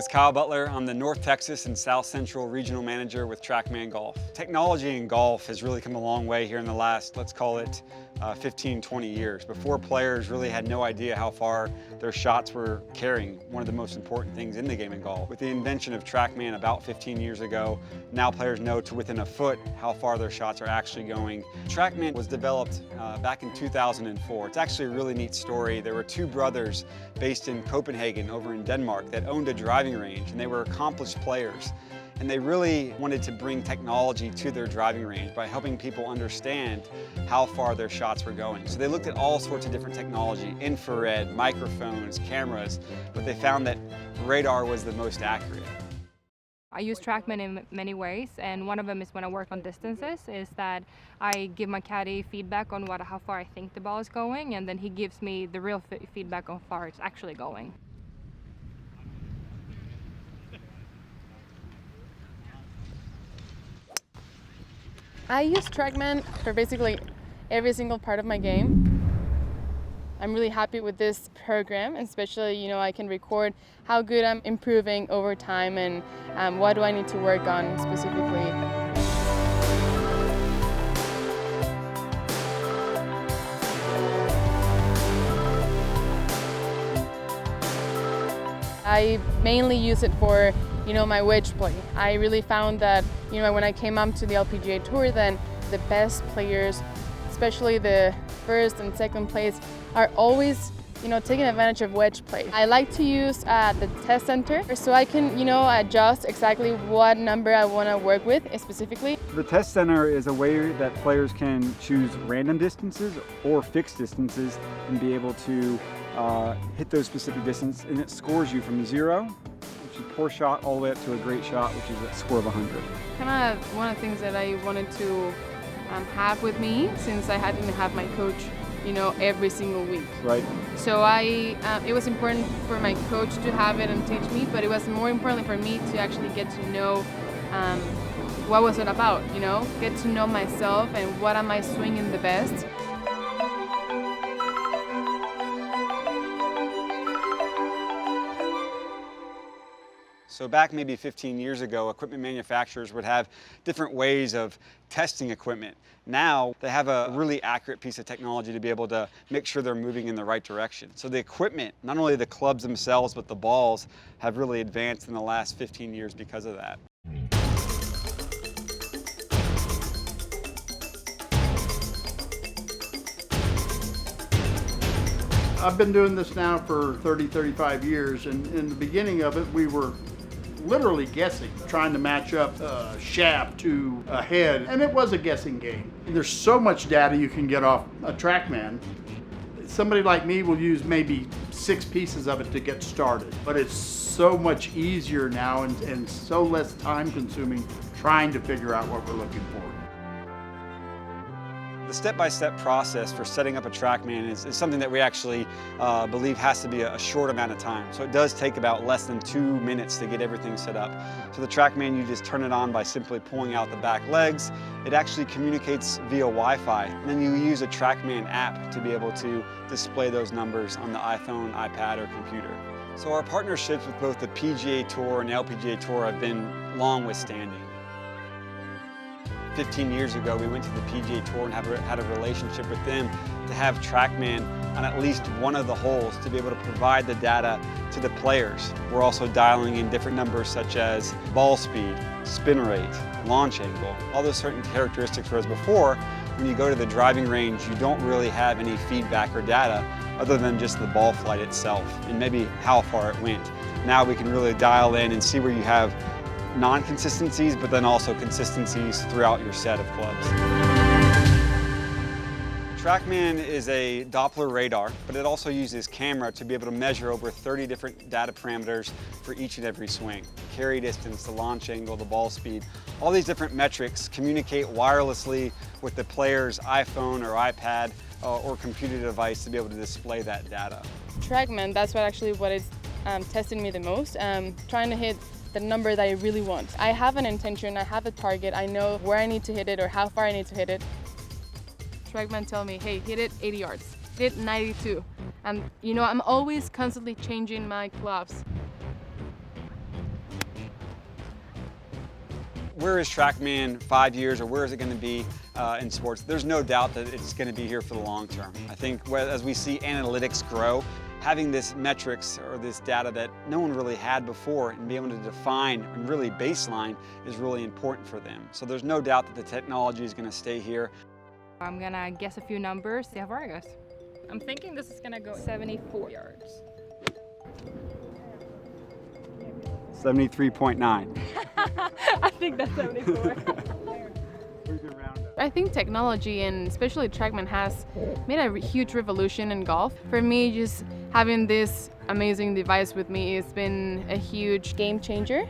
Kyle Butler. I'm the North Texas and South Central Regional Manager with TrackMan Golf. Technology in golf has really come a long way here in the last, let's call it 15, 20 years. Before, players really had no idea how far their shots were carrying, one of the most important things in the game of golf. With the invention of TrackMan about 15 years ago, now players know to within a foot how far their shots are actually going. TrackMan was developed back in 2004. It's actually a really neat story. There were two brothers based in Copenhagen over in Denmark that owned a driving range, and they were accomplished players. And they really wanted to bring technology to their driving range by helping people understand how far their shots were going. So they looked at all sorts of different technology, infrared, microphones, cameras, but they found that radar was the most accurate. I use TrackMan in many ways, and one of them is when I work on distances, is that I give my caddy feedback on how far I think the ball is going, and then he gives me the real feedback on how far it's actually going. I use TrackMan for basically every single part of my game. I'm really happy with this program, especially, I can record how good I'm improving over time and what do I need to work on specifically. I mainly use it for my wedge play. I really found that, when I came up to the LPGA Tour, then the best players, especially the first and second place, are always, taking advantage of wedge play. I like to use the test center so I can, adjust exactly what number I want to work with specifically. The test center is a way that players can choose random distances or fixed distances and be able to hit those specific distances, and it scores you from 0, which is a poor shot, all the way up to a great shot, which is a score of 100. Kind of one of the things that I wanted to have with me, since I hadn't had my coach, every single week. Right. So it was important for my coach to have it and teach me, but it was more important for me to actually get to know what was it about, get to know myself and what am I swinging the best. So back maybe 15 years ago, equipment manufacturers would have different ways of testing equipment. Now they have a really accurate piece of technology to be able to make sure they're moving in the right direction. So the equipment, not only the clubs themselves, but the balls have really advanced in the last 15 years because of that. I've been doing this now for 30, 35 years, and in the beginning of it, we were literally guessing, trying to match up a shaft to a head, and it was a guessing game. There's so much data you can get off a TrackMan. Somebody like me will use maybe 6 pieces of it to get started, but it's so much easier now and so less time consuming trying to figure out what we're looking for. The step-by-step process for setting up a TrackMan is something that we actually believe has to be a short amount of time. So it does take about less than 2 minutes to get everything set up. So the TrackMan, you just turn it on by simply pulling out the back legs. It actually communicates via Wi-Fi. And then you use a TrackMan app to be able to display those numbers on the iPhone, iPad, or computer. So our partnerships with both the PGA Tour and the LPGA Tour have been long withstanding. 15 years ago, we went to the PGA Tour and had a relationship with them to have TrackMan on at least one of the holes to be able to provide the data to the players. We're also dialing in different numbers such as ball speed, spin rate, launch angle, all those certain characteristics, whereas before, when you go to the driving range, you don't really have any feedback or data other than just the ball flight itself and maybe how far it went. Now we can really dial in and see where you have non-consistencies, but then also consistencies throughout your set of clubs. TrackMan is a Doppler radar, but it also uses camera to be able to measure over 30 different data parameters for each and every swing. Carry distance, the launch angle, the ball speed, all these different metrics communicate wirelessly with the player's iPhone or iPad or computer device to be able to display that data. TrackMan, that's what is testing me the most. Trying to hit the number that I really want. I have an intention, I have a target, I know where I need to hit it or how far I need to hit it. TrackMan tell me, hey, hit it 80 yards, hit it 92. And I'm always constantly changing my clubs. where is TrackMan 5 years, or where is it going to be in sports? There's no doubt that it's going to be here for the long term. I think as we see analytics grow, having this metrics or this data that no one really had before and be able to define and really baseline is really important for them. So there's no doubt that the technology is going to stay here. I'm gonna guess a few numbers, see how far it goes. I'm thinking this is gonna go 74 yards. 73.9. I think that's 74. I think technology, and especially TrackMan, has made a huge revolution in golf. For me, just having this amazing device with me has been a huge game changer.